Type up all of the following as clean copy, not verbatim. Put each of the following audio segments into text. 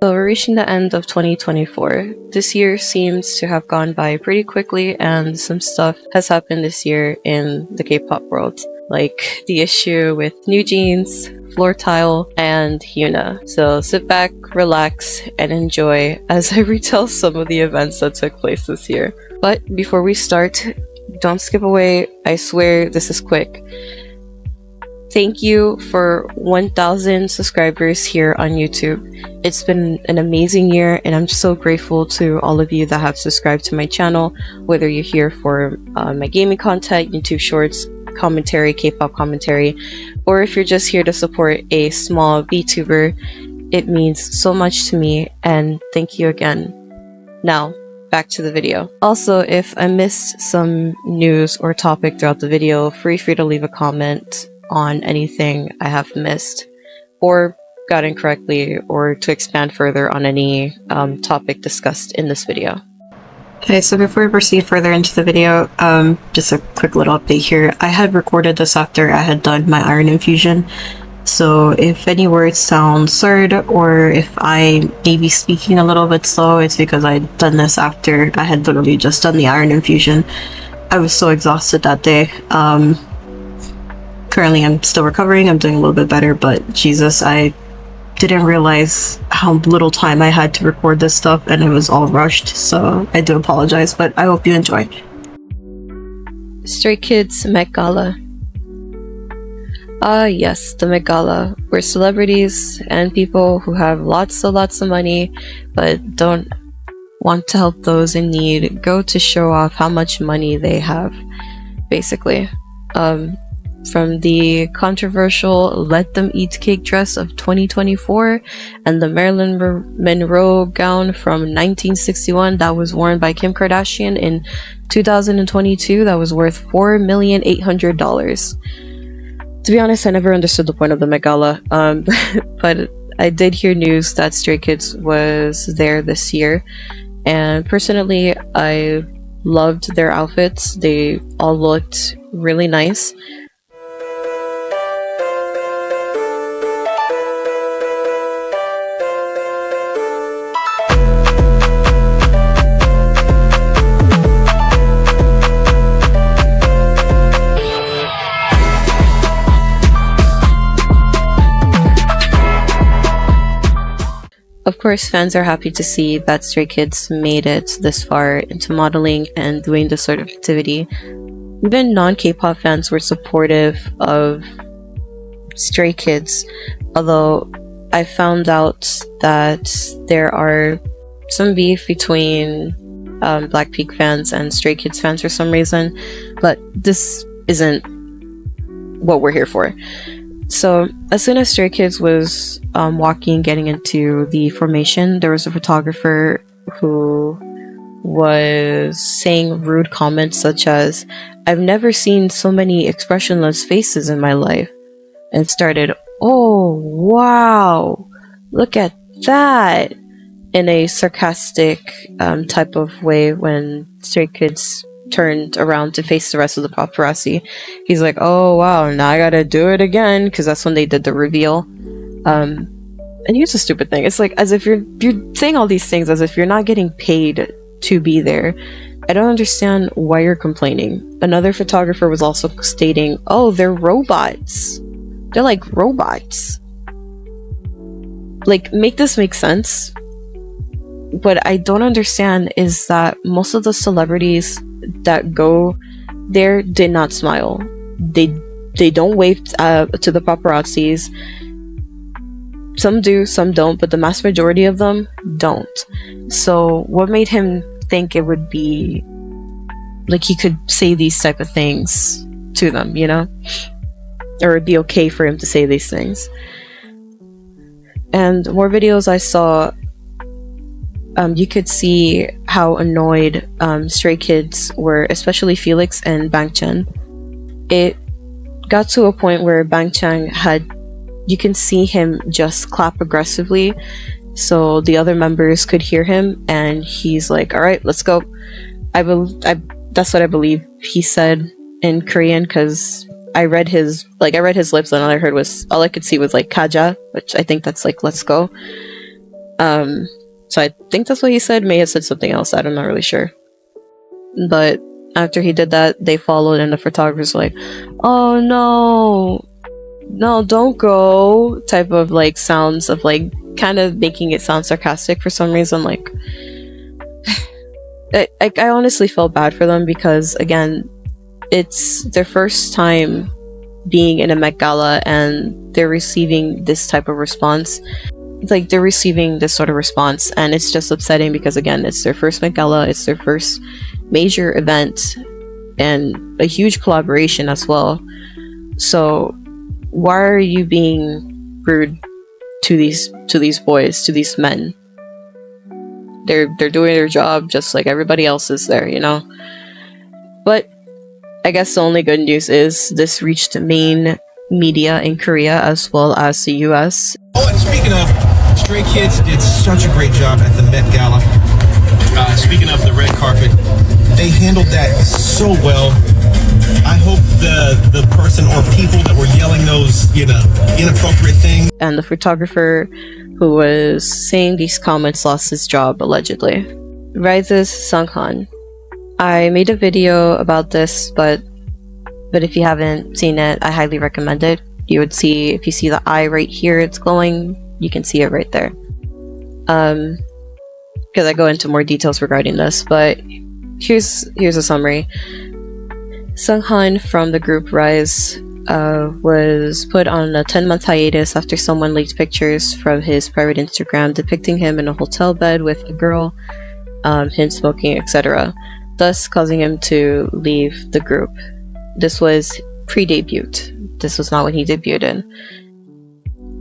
So we're reaching the end of 2024. This year seems to have gone by pretty quickly, and some stuff has happened this year in the K-pop world, like the issue with New Jeans, Floor Tile, and Hyuna. So sit back, relax, and enjoy as I retell some of the events that took place this year. But before we start, don't skip away. I swear this is quick. Thank you for 1,000 subscribers here on YouTube. It's been an amazing year, and I'm so grateful to all of you that have subscribed to my channel, whether you're here for my gaming content, YouTube shorts, commentary, K-pop commentary, or if you're just here to support a small VTuber. It means so much to me, and thank you again. Now, back to the video. Also, if I missed some news or topic throughout the video, feel free to leave a comment on anything I have missed or got incorrectly, or to expand further on any topic discussed in this video. Okay, so before we proceed further into the video, just a quick little update here. I had recorded this after I had done my iron infusion, so if any words sound slurred or if I may be speaking a little bit slow, it's because I'd done this after I had literally just done the iron infusion. I was so exhausted that day. Currently I'm still recovering, I'm doing a little bit better, but Jesus, I didn't realize how little time I had to record this stuff, and it was all rushed, so I do apologize, but I hope you enjoy. Stray Kids Met Gala. Yes, the Met Gala, where celebrities and people who have lots of money but don't want to help those in need go to show off how much money they have, basically. From the controversial Let Them Eat Cake dress of 2024 and the Marilyn Monroe gown from 1961 that was worn by Kim Kardashian in 2022 that was worth $4,800,000. To be honest, I never understood the point of the Met Gala, but I did hear news that Stray Kids was there this year, and personally I loved their outfits. They all looked really nice. Of course, fans are happy to see that Stray Kids made it this far into modeling and doing this sort of activity. Even non-K-pop fans were supportive of Stray Kids, although I found out that there are some beef between Blackpink fans and Stray Kids fans for some reason, but this isn't what we're here for. So as soon as Stray Kids was getting into the formation, there was a photographer who was saying rude comments such as, "I've never seen so many expressionless faces in my life," and started, "Oh wow, look at that," in a sarcastic type of way when Stray Kids turned around to face the rest of the paparazzi. He's like, "Oh wow, now I gotta do it again," because that's when they did the reveal. And here's a stupid thing. It's like, as if you're saying all these things as if you're not getting paid to be there. I don't understand why you're complaining. Another photographer was also stating, "Oh, they're robots. They're like robots." Like, make this make sense. What I don't understand is that most of the celebrities that go there did not smile. They don't wave to the paparazzis. Some do, some don't, but the mass majority of them don't. So what made him think it would be like he could say these type of things to them, you know? Or it'd be okay for him to say these things. And more videos I saw, you could see how annoyed Stray Kids were, especially Felix and Bangchan. It got to a point where Bangchan you can see him just clap aggressively so the other members could hear him, and he's like, "All right, let's go." That's what I believe he said in Korean, because I read his lips, and all I could see was like "kaja," which I think that's like "let's go." So I think that's what he said. May have said something else. I'm not really sure. But after he did that, they followed, and the photographer's like, "Oh no, don't go," type of like sounds of like kind of making it sound sarcastic for some reason. Like, I honestly felt bad for them because again, it's their first time being in a Met Gala and they're receiving this type of response. Like, they're receiving this sort of response, and it's just upsetting because again, it's their first Met Gala, it's their first major event, and a huge collaboration as well. So why are you being rude to these boys, to these men? They're doing their job just like everybody else is there, you know? But I guess the only good news is this reached main media in Korea as well as the US. Oh, and speaking of, Stray Kids did such a great job at the Met Gala. Speaking of the red carpet, they handled that so well. I hope the person or people that were yelling those, inappropriate things. And the photographer who was saying these comments lost his job, allegedly. Riize's Seunghan. I made a video about this, but if you haven't seen it, I highly recommend it. You would see, if you see the eye right here, it's glowing, you can see it right there. Because I go into more details regarding this, but here's a summary. Seunghan from the group Riize was put on a 10-month hiatus after someone leaked pictures from his private Instagram depicting him in a hotel bed with a girl, him smoking, etc., thus causing him to leave the group. This was pre-debut. This was not when he debuted in.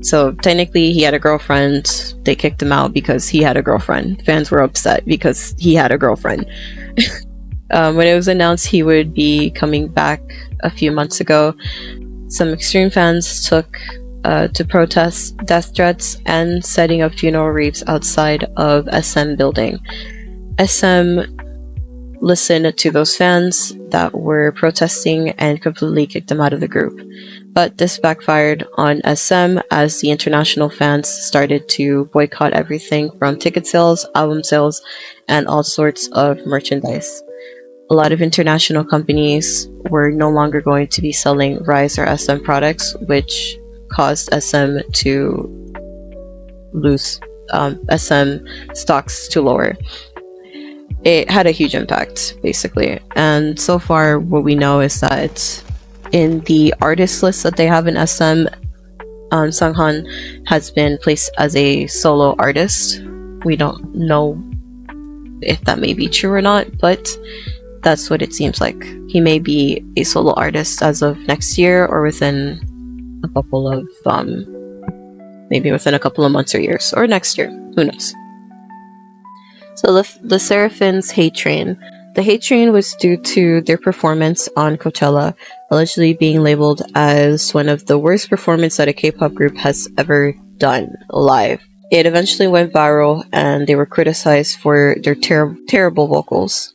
So technically he had a girlfriend. They kicked him out because he had a girlfriend. Fans were upset because he had a girlfriend. When it was announced he would be coming back a few months ago, some extreme fans took to protest death threats and setting up funeral wreaths outside of SM building. SM listened to those fans that were protesting and completely kicked them out of the group. But this backfired on SM as the international fans started to boycott everything from ticket sales, album sales, and all sorts of merchandise. A lot of international companies were no longer going to be selling Riize or SM products, which caused SM to lose SM stocks to lower. It had a huge impact, basically. And so far, what we know is that in the artist list that they have in SM, Seunghan has been placed as a solo artist. We don't know if that may be true or not, but that's what it seems like. He may be a solo artist as of next year or within a couple of, maybe within a couple of months or years, or next year, who knows. So the Sserafim's hate train. The hate train was due to their performance on Coachella, allegedly being labeled as one of the worst performances that a K-pop group has ever done live. It eventually went viral and they were criticized for their terrible vocals.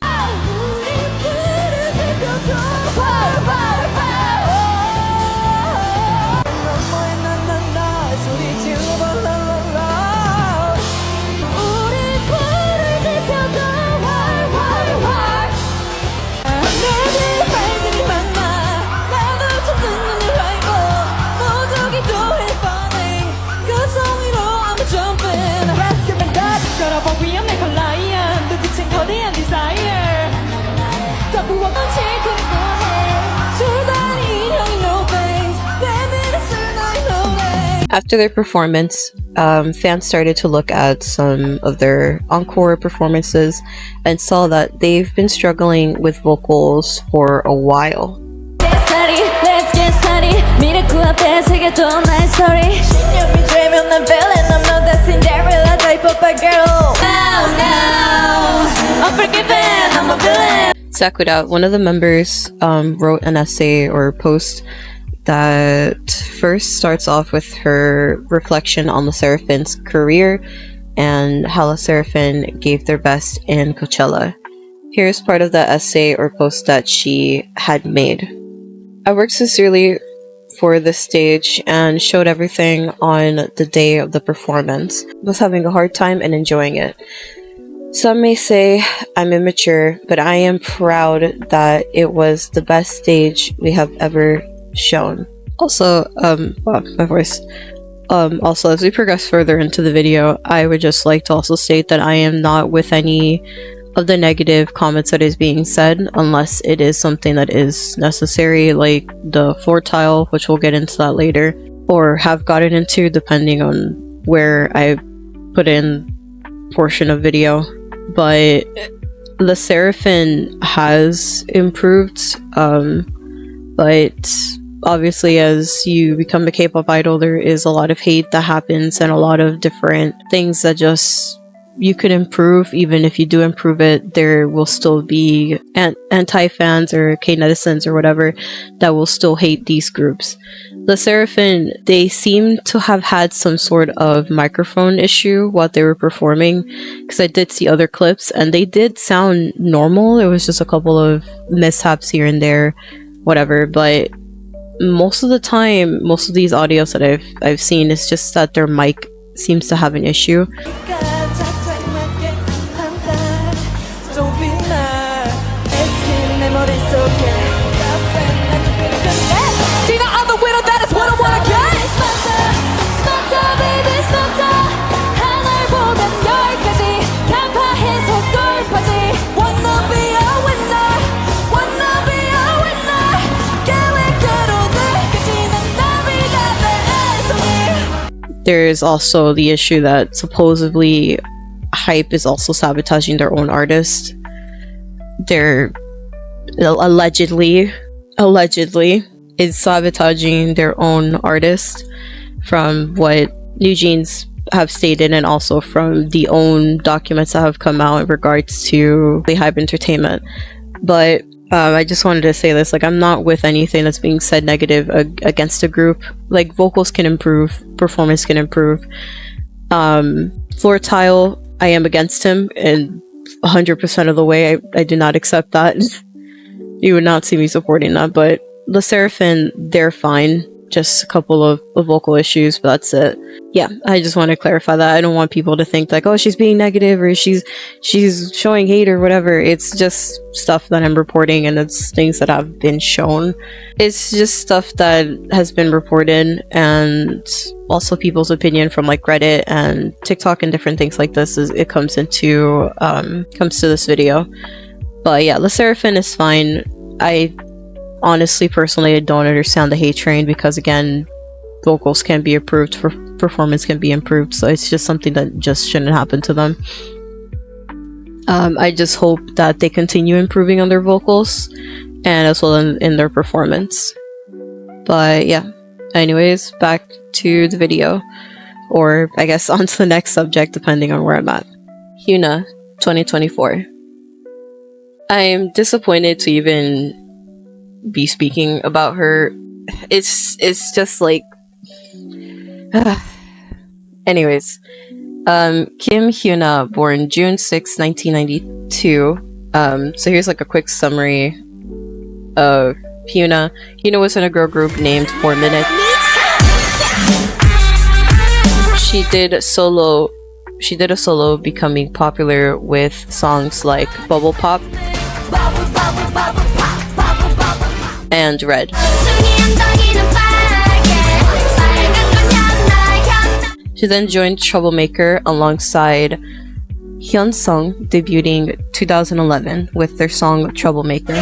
After their performance, fans started to look at some of their encore performances and saw that they've been struggling with vocals for a while. Sakura, one of the members, wrote an essay or post that first starts off with her reflection on the Serafim's career and how the Sserafim gave their best in Coachella. Here's part of the essay or post that she had made. I worked sincerely for the stage and showed everything on the day of the performance. Was having a hard time and enjoying it. Some may say I'm immature, but I am proud that it was the best stage we have ever shown. Also, wow, my voice. Also, as we progress further into the video, I would just like to also state that I am not with any of the negative comments that is being said, unless it is something that is necessary, like the floor tile, which we'll get into that later, or have gotten into depending on where I put in portion of video. But the Sserafim has improved, but obviously as you become a K-pop idol, there is a lot of hate that happens and a lot of different things that just you could improve. Even if you do improve it, there will still be anti-fans or K-netizens or whatever that will still hate these groups. The Sserafim, they seem to have had some sort of microphone issue while they were performing, because I did see other clips and they did sound normal. It was just a couple of mishaps here and there, whatever, but most of the time, most of these audios that I've seen, is just that their mic seems to have an issue. There's also the issue that supposedly Hype is also sabotaging their own artist. They're allegedly is sabotaging their own artist, from what New Jeans have stated, and also from the own documents that have come out in regards to the Hype Entertainment. But I just wanted to say this, like, I'm not with anything that's being said negative against a group. Like, vocals can improve, performance can improve. Floor tile, I am against him, and 100% of the way. I do not accept that. You would not see me supporting that, but the Sserafim, they're fine. Just a couple of vocal issues, but that's it. Yeah, I just want to clarify that. I don't want people to think like, oh, she's being negative or she's showing hate or whatever. It's just stuff that I'm reporting, and it's things that have been shown. It's just stuff that has been reported, and also people's opinion from like Reddit and TikTok and different things like this. It comes to this video. But yeah, the Sserafim is fine. I honestly, personally, I don't understand the hate train, because again, vocals can be improved, performance can be improved, so it's just something that just shouldn't happen to them. I just hope that they continue improving on their vocals and as well in their performance. But yeah, anyways, back to the video, or I guess on to the next subject depending on where I'm at. Hyuna 2024. I'm disappointed to even be speaking about her. It's just like anyways, Kim Hyuna, born June 6, 1992. So here's like a quick summary of Hyuna. Hyuna was in a girl group named 4 Minute. She did a solo, becoming popular with songs like Bubble Pop and Red. She then joined Troublemaker alongside Hyun-sung, debuting 2011 with their song Troublemaker.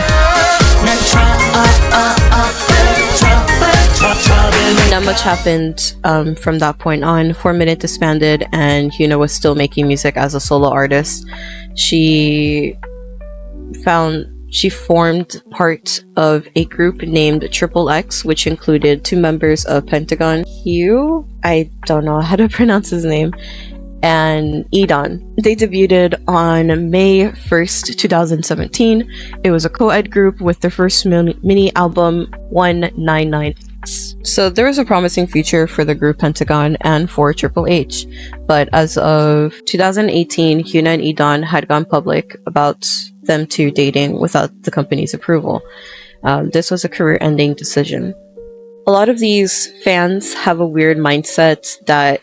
Not much happened from that point on. 4 Minute disbanded, and Hyuna was still making music as a solo artist. She formed part of a group named Triple X, which included 2 members of Pentagon, Hugh, I don't know how to pronounce his name, and Edon. They debuted on May 1st, 2017. It was a co-ed group with their first mini album 199. So there was a promising future for the group Pentagon and for Triple H, but as of 2018, Hyuna and Edon had gone public about them two dating without the company's approval. This was a career-ending decision. a lot of these fans have a weird mindset that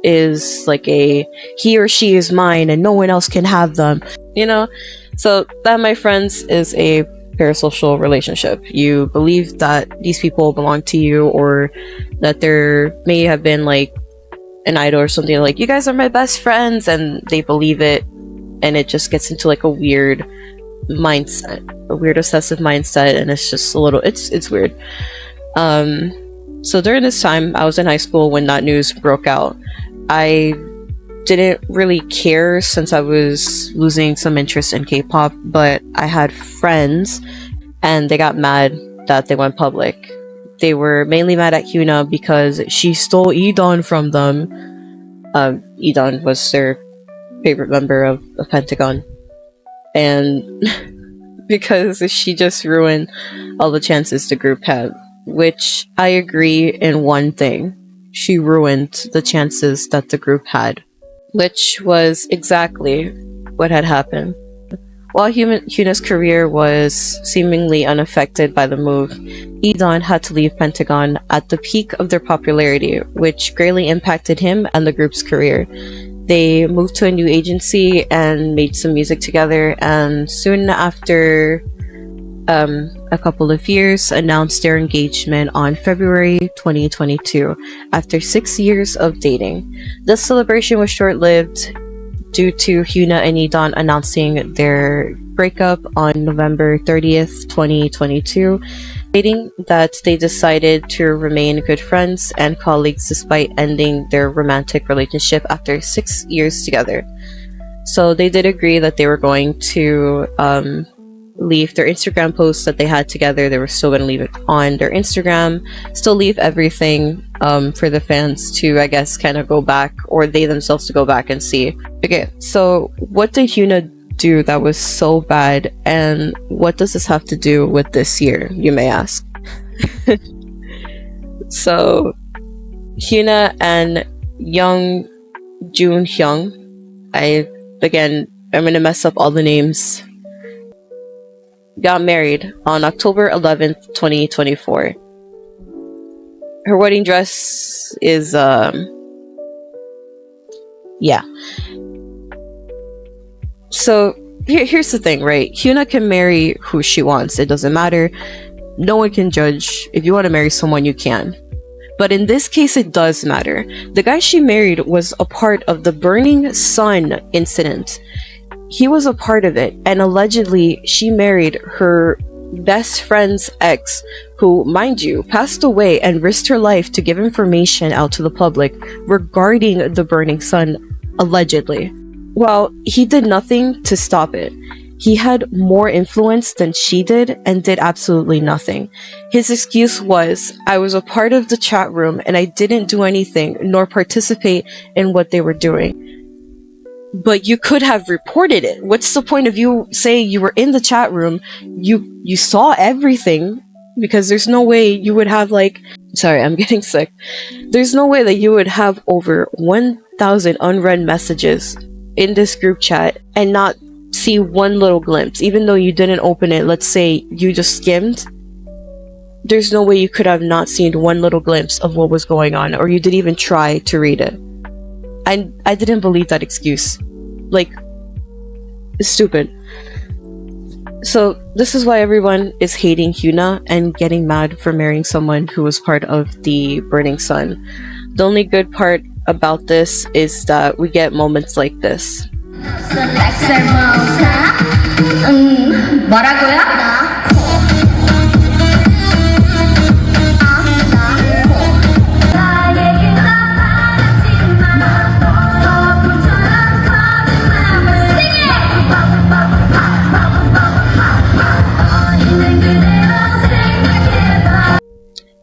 is like a he or she is mine and no one else can have them, you know? So that, my friends, is a parasocial relationship. You believe that these people belong to you, or that there may have been like an idol or something, like, you guys are my best friends, and they believe it, and it just gets into like a weird mindset, a weird obsessive mindset, and it's just a little, it's weird. So during this time, I was in high school when that news broke out. I didn't really care since I was losing some interest in K-pop, but I had friends and they got mad that they went public. They were mainly mad at Hyuna because she stole E'Dawn from them. E'Dawn was their favorite member of Pentagon. And because she just ruined all the chances the group had. Which I agree in one thing. She ruined the chances that the group had. Which was exactly what had happened. While Hyuna's career was seemingly unaffected by the move, E'Dawn had to leave Pentagon at the peak of their popularity, which greatly impacted him and the group's career. They moved to a new agency and made some music together, and soon after a couple of years, announced their engagement on February 2022 after 6 years of dating. The celebration was short-lived due to Hyuna and E'Dawn announcing their breakup on November 30th, 2022, stating that they decided to remain good friends and colleagues despite ending their romantic relationship after 6 years together. So they did agree that they were going to leave their Instagram posts that they had together. They were still going to leave it on their Instagram, still leave everything for the fans to, I guess, kind of go back, or they themselves to go back and see. Okay, so what did Hyuna do that was so bad, and what does this have to do with this year, you may ask? So Hyuna and Young Jun Hyung, I'm gonna mess up all the names, got married on October 11th, 2024. Her wedding dress is, yeah. So, here's the thing, right? Hyuna can marry who she wants. It doesn't matter. No one can judge. If you want to marry someone, you can. But in this case, it does matter. The guy she married was a part of the Burning Sun incident. He was a part of it, and allegedly she married her best friend's ex, who, mind you, passed away and risked her life to give information out to the public regarding the Burning Sun, allegedly. Well, he did nothing to stop it. He had more influence than she did and did absolutely nothing. His excuse was, I was a part of the chat room and I didn't do anything nor participate in what they were doing. But you could have reported it. What's the point of you saying you were in the chat room? You saw everything, because there's no way you would have sorry, I'm getting sick. There's no way that you would have over 1,000 unread messages in this group chat and not see one little glimpse, even though you didn't open it. Let's say you just skimmed. There's no way you could have not seen one little glimpse of what was going on, or you didn't even try to read it. I didn't believe that excuse. It's stupid. So this is why everyone is hating Hyuna and getting mad for marrying someone who was part of the Burning Sun. The only good part about this is that we get moments like this.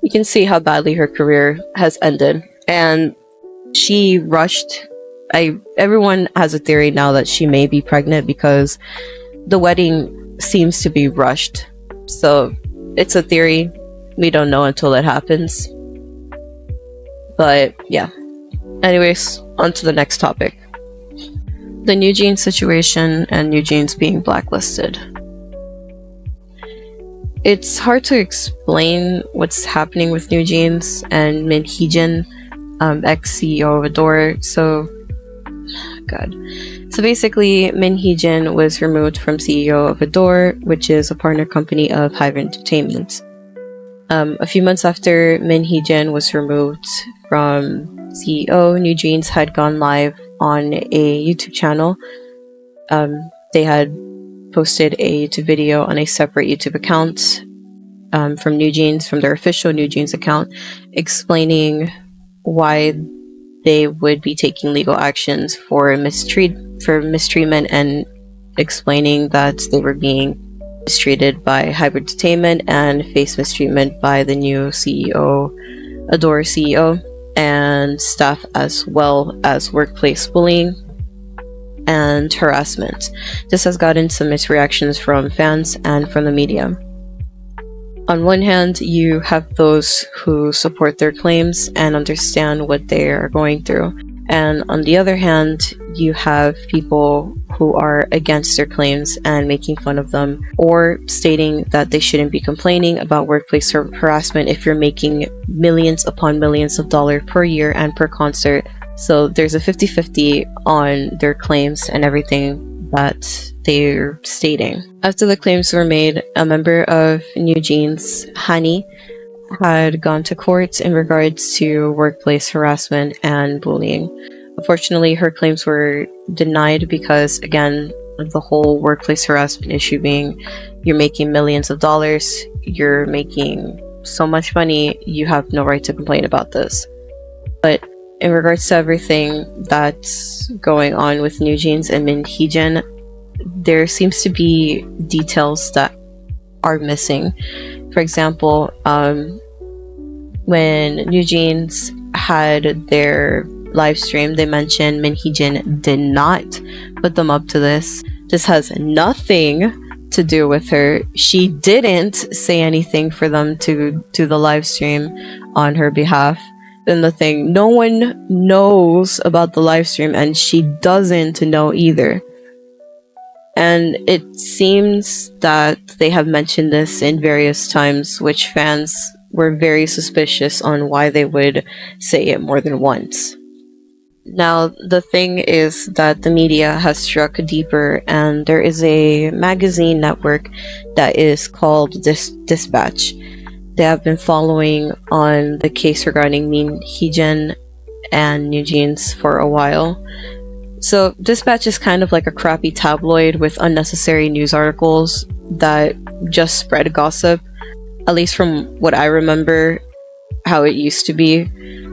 You can see how badly her career has ended, and she rushed. Everyone has a theory now that she may be pregnant because the wedding seems to be rushed. So it's a theory. We don't know until it happens. But yeah. Anyways, on to the next topic. The New Jeans situation and New Jeans being blacklisted. It's hard to explain what's happening with New Jeans and Min Hee-jin, ex-CEO of Adore. God. So basically, Min Hee-jin was removed from CEO of Adore, which is a partner company of Hive Entertainment. A few months after Min Hee-jin was removed from CEO, New Jeans had gone live on a YouTube channel. They had posted a YouTube video on a separate YouTube account from New Jeans, from their official New Jeans account, explaining why they would be taking legal actions for mistreatment, and explaining that they were being mistreated by Hive Entertainment and face mistreatment by the new CEO, Adore CEO, and staff, as well as workplace bullying and harassment. This has gotten some mixed reactions from fans and from the media. On one hand, you have those who support their claims and understand what they are going through. And on the other hand, you have people who are against their claims and making fun of them, or stating that they shouldn't be complaining about workplace harassment if you're making millions upon millions of dollars per year and per concert. So there's a 50-50 on their claims and everything that they're stating. After the claims were made, a member of New Jeans, Hani, had gone to court in regards to workplace harassment and bullying. Unfortunately, her claims were denied because, again, the whole workplace harassment issue being you're making millions of dollars, you're making so much money, you have no right to complain about this. But in regards to everything that's going on with New Jeans and Min Hee-jin, there seems to be details that are missing. For example, when New Jeans had their live stream, they mentioned Min Hee-jin did not put them up to this. This has nothing to do with her. She didn't say anything for them to do the live stream on her behalf. Then the thing, no one knows about the live stream, and she doesn't know either. And it seems that they have mentioned this in various times, which fans were very suspicious on why they would say it more than once. Now, the thing is that the media has struck deeper, and there is a magazine network that is called Dispatch. They have been following on the case regarding Min Hee-jin and New Jeans for a while. So Dispatch is kind of like a crappy tabloid with unnecessary news articles that just spread gossip, at least from what I remember how it used to be.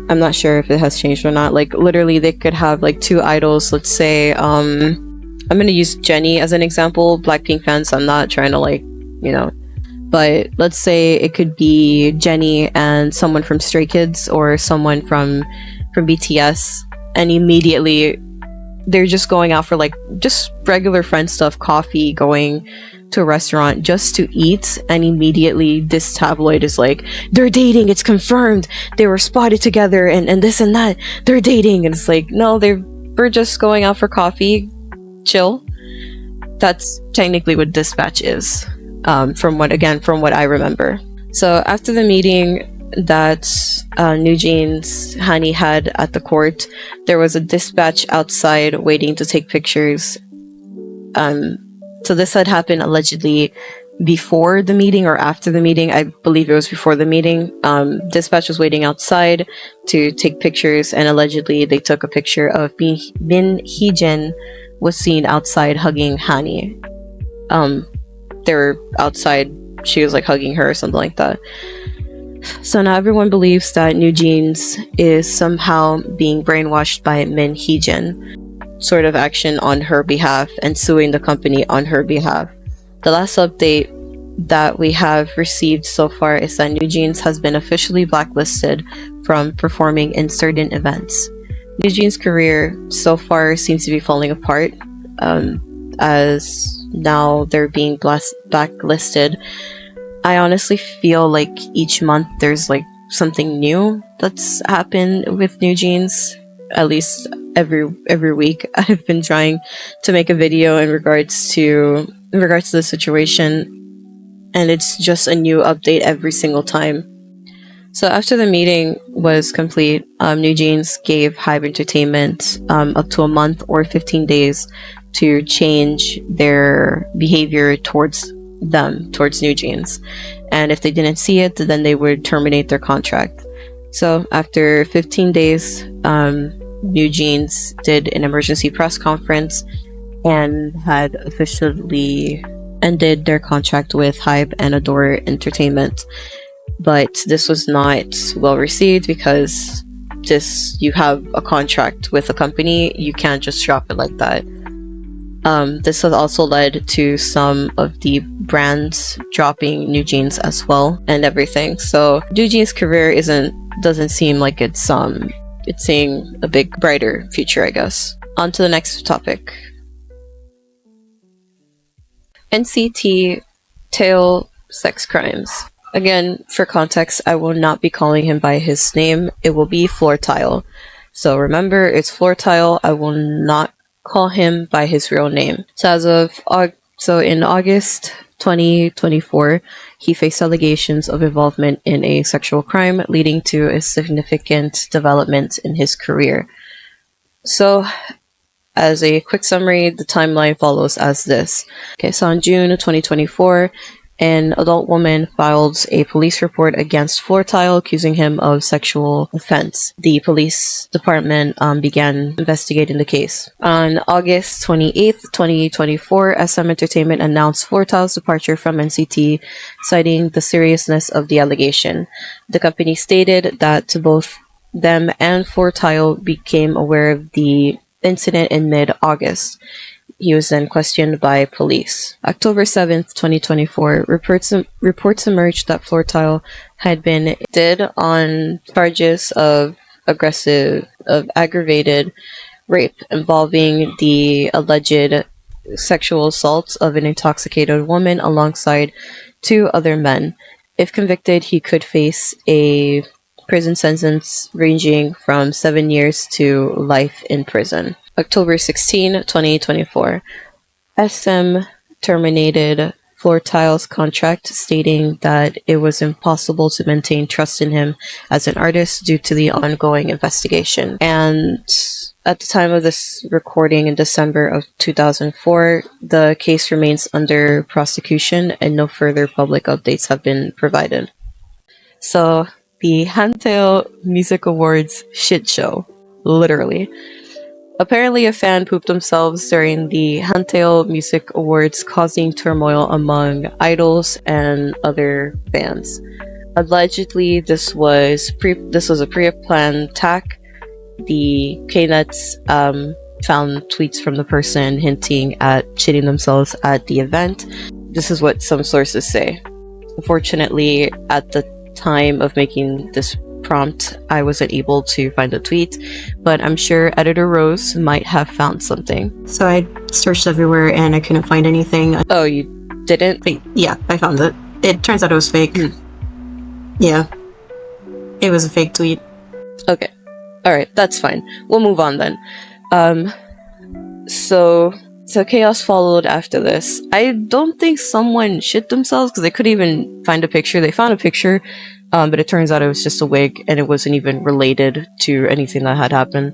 I'm not sure if it has changed or not. Like, literally, they could have like two idols. Let's say, I'm gonna use Jennie as an example. Blackpink fans, I'm not trying to but let's say it could be Jennie and someone from Stray Kids or someone from BTS, and immediately they're just going out for just regular friend stuff, coffee, going to a restaurant just to eat, and immediately this tabloid is like, they're dating, it's confirmed, they were spotted together, and this and that, they're dating. And it's like, no, we're just going out for coffee, chill. That's technically what Dispatch is, from what I remember. So after the meeting that New Jeans Hani had at the court, there was a dispatch outside waiting to take pictures. So this had happened allegedly before the meeting or after the meeting. I believe it was before the meeting. Dispatch was waiting outside to take pictures, and allegedly they took a picture of Min Hee-jin was seen outside hugging Hani. They were outside, she was hugging her or something like that. So now everyone believes that New Jeans is somehow being brainwashed by Min Hee-jin, sort of action on her behalf and suing the company on her behalf. The last update that we have received so far is that New Jeans has been officially blacklisted from performing in certain events. New Jeans' career so far seems to be falling apart, as now they're being blacklisted. I honestly feel like each month there's something new that's happened with New Jeans. At least every week I've been trying to make a video in regards to the situation, and it's just a new update every single time. So after the meeting was complete, New Jeans gave Hybe Entertainment up to a month or 15 days to change their behavior towards New Jeans. And if they didn't see it, then they would terminate their contract. So after 15 days, New Jeans did an emergency press conference and had officially ended their contract with Hybe and Adore Entertainment. But this was not well received because you have a contract with a company, you can't just drop it like that. This has also led to some of the brands dropping New Jeans as well and everything. So New Jeans' career doesn't seem like it's seeing a big brighter future, I guess. On to the next topic. NCT Taeil sex crimes. Again, for context, I will not be calling him by his name. It will be Floor Taeil. So remember, it's Floor Taeil. I will not call him by his real name. So in August 2024, he faced allegations of involvement in a sexual crime, leading to a significant development in his career. So, as a quick summary, the timeline follows as this. Okay, so in June of 2024, an adult woman filed a police report against Floor Taeil, accusing him of sexual offense. The police department began investigating the case. On August 28th, 2024, SM Entertainment announced Floor Taeil's departure from NCT, citing the seriousness of the allegation. The company stated that both them and Floor Taeil became aware of the incident in mid-August. He was then questioned by police. October 7th, 2024, reports emerged that Floor Taeil had been indicted on charges of aggravated rape involving the alleged sexual assault of an intoxicated woman alongside 2 other men. If convicted, he could face a prison sentence ranging from 7 years to life in prison. October 16, 2024, SM terminated Floor Taeil's contract, stating that it was impossible to maintain trust in him as an artist due to the ongoing investigation. And at the time of this recording in December of 2004, the case remains under prosecution and no further public updates have been provided. So, the Hantaeil Music Awards shit show, literally. Apparently, a fan pooped themselves during the Hantaeil Music Awards, causing turmoil among idols and other fans. Allegedly, this was a pre-planned attack. The K-Nuts found tweets from the person hinting at shitting themselves at the event. This is what some sources say. Unfortunately, at the time of making this prompt, I wasn't able to find the tweet, but I'm sure Editor Rose might have found something. So I searched everywhere and I couldn't find anything. Oh, you didn't? Wait, yeah, I found it. It turns out it was fake. Yeah, it was a fake tweet. Okay, alright, that's fine. We'll move on then. So chaos followed after this. I don't think someone shit themselves because they couldn't even find a picture. They found a picture, but it turns out it was just a wig and it wasn't even related to anything that had happened.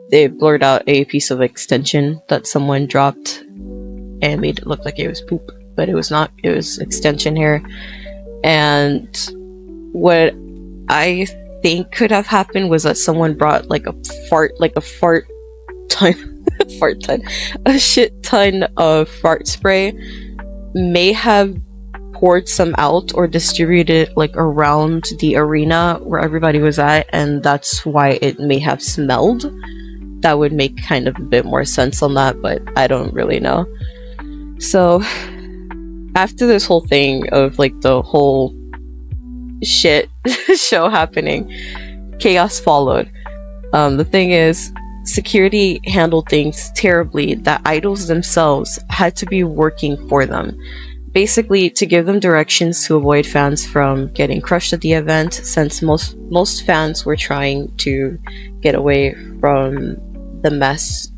They blurred out a piece of extension that someone dropped and made it look like it was poop, but it was not. It was extension hair. And what I think could have happened was that someone brought a shit ton of fart spray, may have poured some out or distributed around the arena where everybody was at, and that's why it may have smelled. That would make kind of a bit more sense on that, but I don't really know. So after this whole thing of the whole shit show happening, chaos followed. The thing is, security handled things terribly that idols themselves had to be working for them. Basically, to give them directions to avoid fans from getting crushed at the event, since most fans were trying to get away from the mess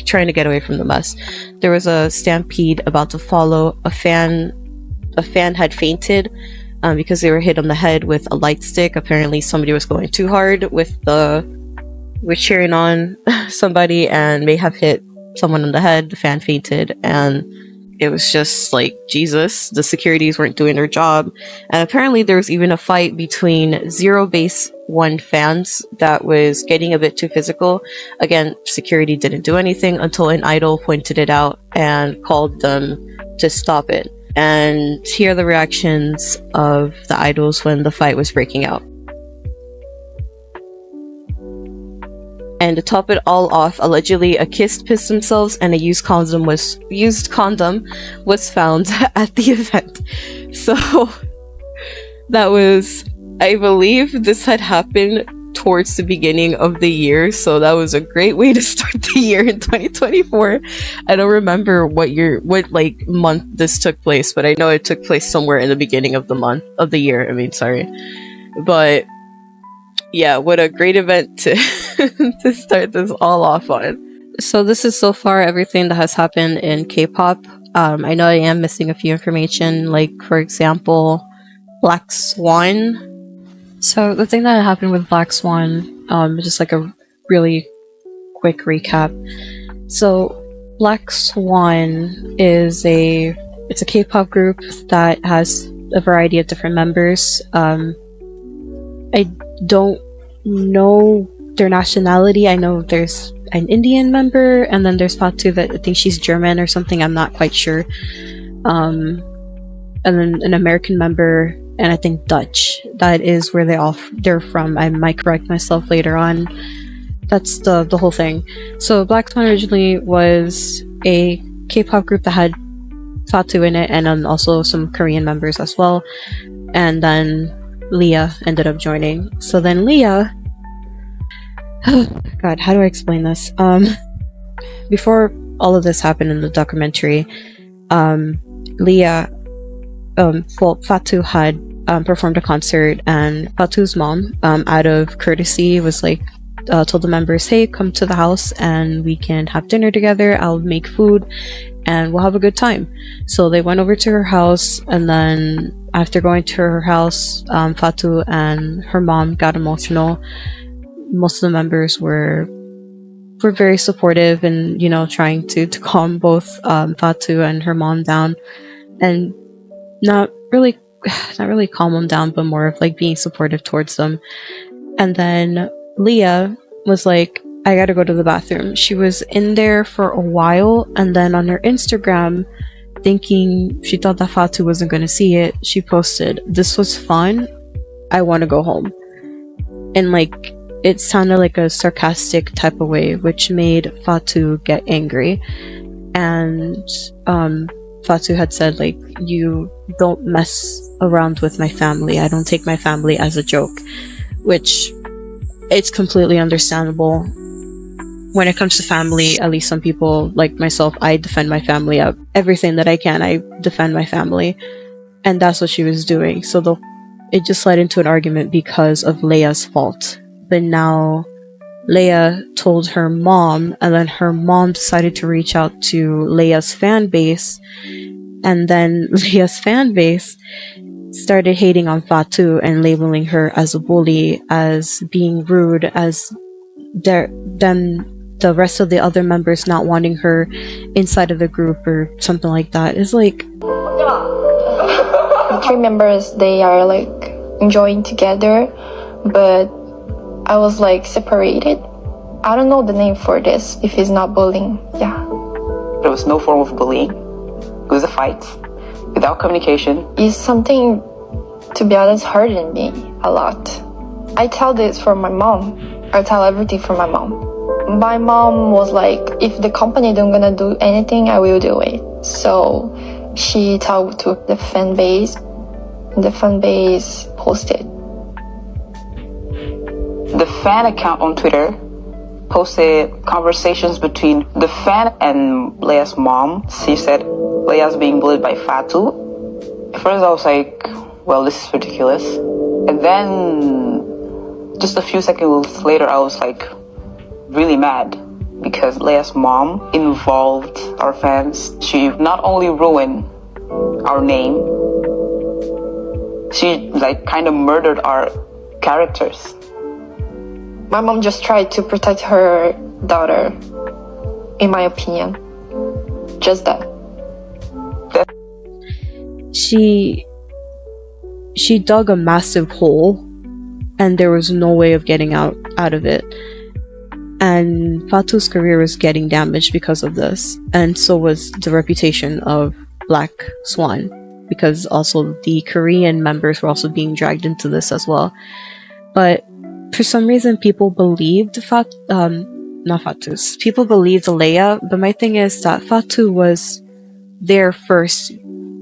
trying to get away from the mess. There was a stampede about to follow. A fan had fainted because they were hit on the head with a light stick. Apparently somebody was going too hard with cheering on somebody and may have hit someone on the head. The fan fainted, and it was just like, Jesus, the securities weren't doing their job. And apparently there was even a fight between Zero Base 1 fans that was getting a bit too physical. Again, security didn't do anything until an idol pointed it out and called them to stop it. And here are the reactions of the idols when the fight was breaking out. And to top it all off, allegedly a kiss pissed themselves and a used condom was found at the event. So that was, I believe this had happened towards the beginning of the year, so that was a great way to start the year in 2024. I don't remember what month this took place, but I know it took place somewhere in the beginning of the year. But yeah, what a great event to to start this all off on. So this is so far everything that has happened in K-pop. I know I am missing a few information, like for example, Black Swan. So the thing that happened with Black Swan, just like a really quick recap. So Black Swan is a K-pop group that has a variety of different members. I don't know their nationality. I know there's an Indian member, and then there's Fatu that I think she's German or something. I'm not quite sure. And then an American member, and I think Dutch. That is where they're from. I might correct myself later on. That's the whole thing. So Black Swan originally was a K-pop group that had Fatu in it, and then also some Korean members as well. And then Leah ended up joining. So then Leah, God, how do I explain this? Before all of this happened in the documentary, Leah, Fatu had performed a concert, and Fatu's mom, out of courtesy, was like, told the members, hey, come to the house and we can have dinner together. I'll make food and we'll have a good time. So they went over to her house, and then after going to her house, Fatu and her mom got emotional. Most of the members were very supportive and, trying to calm both Fatu and her mom down, and not really calm them down, but more of like being supportive towards them. And then Leah was like, I gotta go to the bathroom. She was in there for a while, and then on her Instagram, thinking she thought that Fatu wasn't gonna see it, she posted, "This was fun. I want to go home." And like, it sounded like a sarcastic type of way, which made Fatu get angry. And Fatu had said, like, you don't mess around with my family. I don't take my family as a joke, which it's completely understandable. When it comes to family, at least some people like myself, I defend my family up. Everything that I can, I defend my family. And that's what she was doing. So it just led into an argument because of Leia's fault. But now Leia told her mom, and then her mom decided to reach out to Leia's fan base, and then Leia's fan base started hating on Fatu and labeling her as a bully, as being rude, as the rest of the other members not wanting her inside of the group or something like that. It's like, three members, they are like enjoying together, but I was like separated. I don't know the name for this, if it's not bullying. Yeah. There was no form of bullying. It was a fight without communication. It's something, to be honest, hurting me a lot. I tell this for my mom. I tell everything for my mom. My mom was like, if the company don't gonna do anything, I will do it. So she talked to the fan base, and the fan base posted. The fan account on Twitter posted conversations between the fan and Leia's mom. She said Leia's being bullied by Fatu. At first I was like, well, this is ridiculous. And then just a few seconds later, I was like really mad. because Lea's mom involved our fans. She not only ruined our name, she like kind of murdered our characters. My mom just tried to protect her daughter, in my opinion. Just that. She dug a massive hole, and there was no way of getting out of it. And Fatu's career was getting damaged because of this, and so was the reputation of Blackswan, because also the Korean members were also being dragged into this as well. But for some reason, people believed people believed Leia, but my thing is that Fatu was there first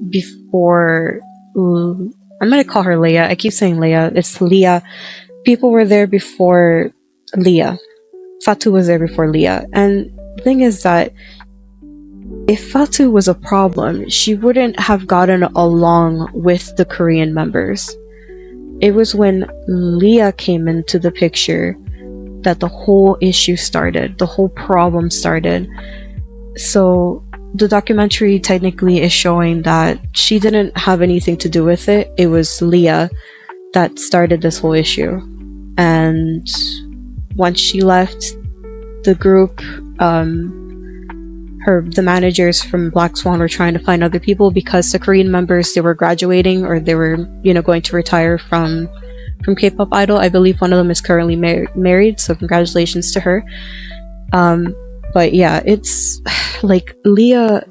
before. I'm gonna call her Leia. I keep saying Leia. It's Leah. People were there before Leah. Fatu was there before Leah. And the thing is that if Fatu was a problem, she wouldn't have gotten along with the Korean members. It was when Leah came into the picture that the whole issue started, the whole problem started. So the documentary technically is showing that she didn't have anything to do with it. It was Leah that started this whole issue. And once she left the group, the managers from Blackswan were trying to find other people because the Korean members, they were graduating or they were, going to retire from K-pop Idol. I believe one of them is currently married, so congratulations to her. But yeah, it's like Leah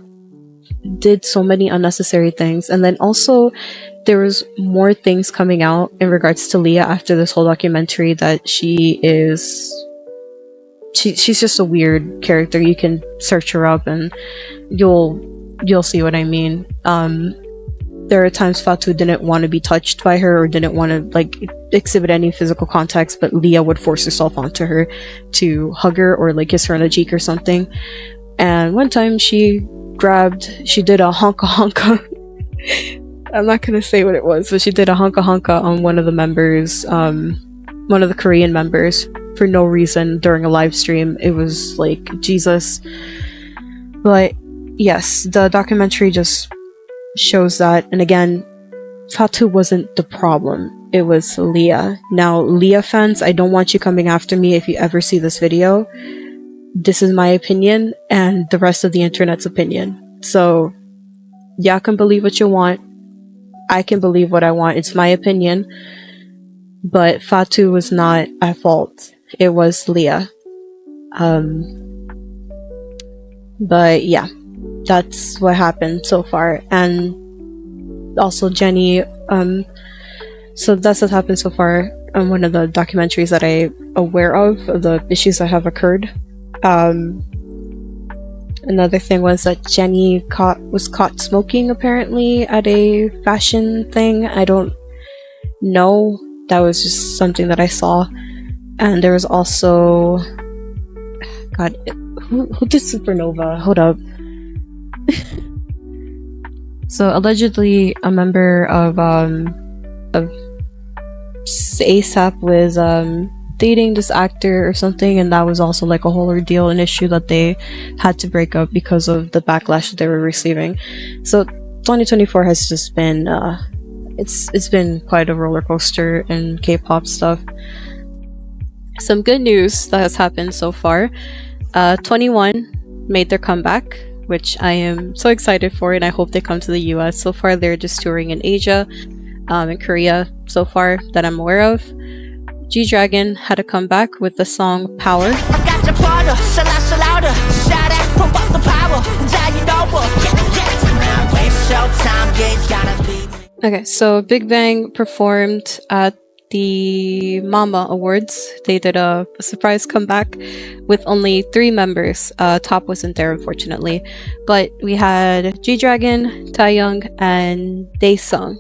did so many unnecessary things, and then also there was more things coming out in regards to Leah after this whole documentary that she's just a weird character. You can search her up and you'll see what I mean. There are times Fatu didn't want to be touched by her or didn't want to exhibit any physical contact, but Leah would force herself onto her to hug her or kiss her on the cheek or something. And one time she did a honka honka. I'm not gonna say what it was, but she did a honka honka on one of the members, one of the Korean members, for no reason during a live stream. It was like Jesus. But yes, the documentary just shows that. And again, Fatu wasn't the problem, it was Leah. Now, Leah fans, I don't want you coming after me if you ever see this video. This is my opinion and the rest of the internet's opinion. So y'all can believe what you want, I can believe what I want. It's my opinion. But Fatu was not at fault, it was Leah. But yeah, that's what happened so far. And also Jennie, so that's what happened so far on one of the documentaries that I'm aware of the issues that have occurred. Another thing was that Jennie was caught smoking apparently at a fashion thing. I don't know, that was just something that I saw. And there was also, God, who did Supernova? Hold up. So allegedly a member of ASAP was dating this actor or something, and that was also a whole ordeal, an issue that they had to break up because of the backlash that they were receiving. So 2024 has just been it's been quite a roller coaster in K-pop stuff. Some good news that has happened so far. 21 made their comeback, which I am so excited for, and I hope they come to the US. So far they're just touring in Asia, in Korea so far that I'm aware of. G-Dragon had a comeback with the song Power. Okay, so Big Bang performed at the Mama Awards. They did a surprise comeback with only 3 members. Top wasn't there, unfortunately. But we had G-Dragon, Taeyoung, and Daesung.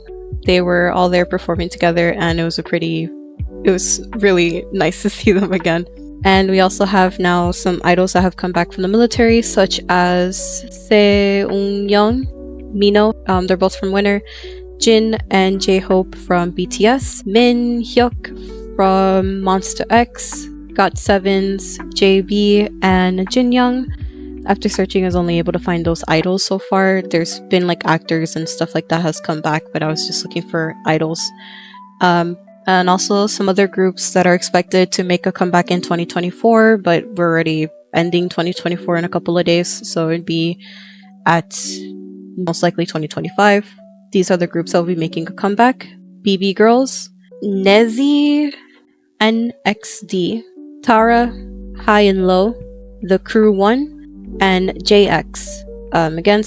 They were all there performing together, and it was really nice to see them again. And we also have now some idols that have come back from the military, such as Seunghan, Mino, they're both from Winner, Jin and J-Hope from BTS, Min Hyuk from Monster X, GOT7's JB and Jinyoung. After searching, I was only able to find those idols so far. There's been like actors and stuff like that has come back, but I was just looking for idols. And also some other groups that are expected to make a comeback in 2024, but we're already ending 2024 in a couple of days, so it'd be at most likely 2025. These are the groups that will be making a comeback. BB Girls, Nezi NXD, Tara, High and Low, The Crew 1, and JX. Again,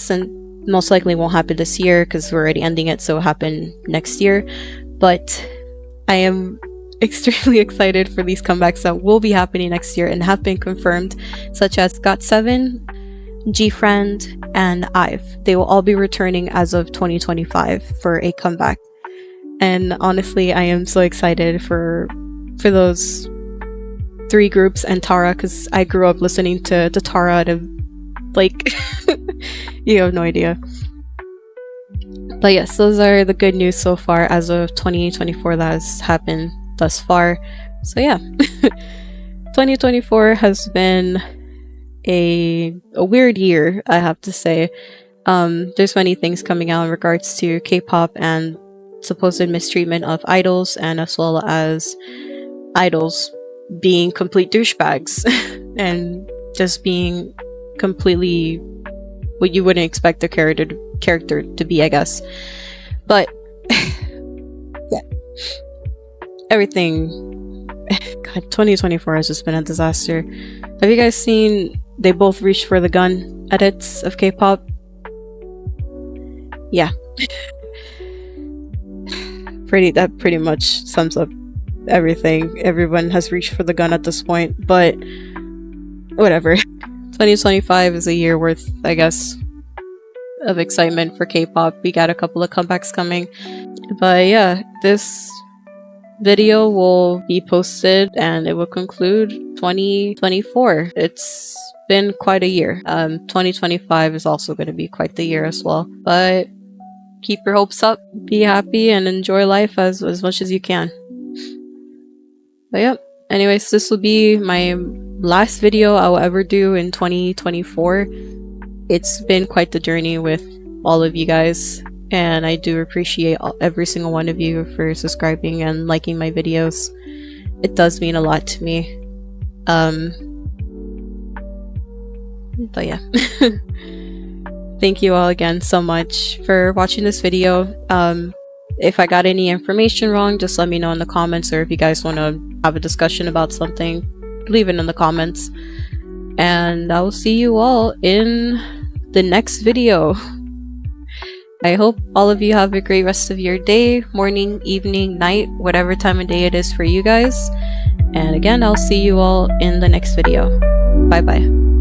most likely won't happen this year because we're already ending it, so it'll happen next year. But I am extremely excited for these comebacks that will be happening next year and have been confirmed, such as GOT7, G-Friend, and IVE. They will all be returning as of 2025 for a comeback. And honestly, I am so excited for those three groups and Tara, because I grew up listening to Tara at like you have no idea. But yes, those are the good news so far as of 2024 that has happened thus far. So yeah, 2024 has been a weird year, I have to say. There's many things coming out in regards to K-pop and supposed mistreatment of idols, and as well as idols being complete douchebags and just being completely what you wouldn't expect a character to be, I guess. But yeah, everything. God, 2024 has just been a disaster. Have you guys seen They Both Reach for the Gun edits of K-pop? Yeah. That pretty much sums up everything. Everyone has reached for the gun at this point, but whatever. 2025 is a year worth, I guess, of excitement for K-pop. We got a couple of comebacks coming. But yeah, this video will be posted and it will conclude 2024. It's been quite a year. 2025 is also going to be quite the year as well. But keep your hopes up, be happy, and enjoy life as much as you can. But yeah, anyways, this will be my last video I'll ever do in 2024. It's been quite the journey with all of you guys, and I do appreciate every single one of you for subscribing and liking my videos. It does mean a lot to me. But yeah. Thank you all again so much for watching this video. If I got any information wrong, just let me know in the comments, or if you guys want to have a discussion about something, leave it in the comments. And I will see you all in the next video. I hope all of you have a great rest of your day, morning, evening, night, whatever time of day it is for you guys. And again, I'll see you all in the next video. Bye bye.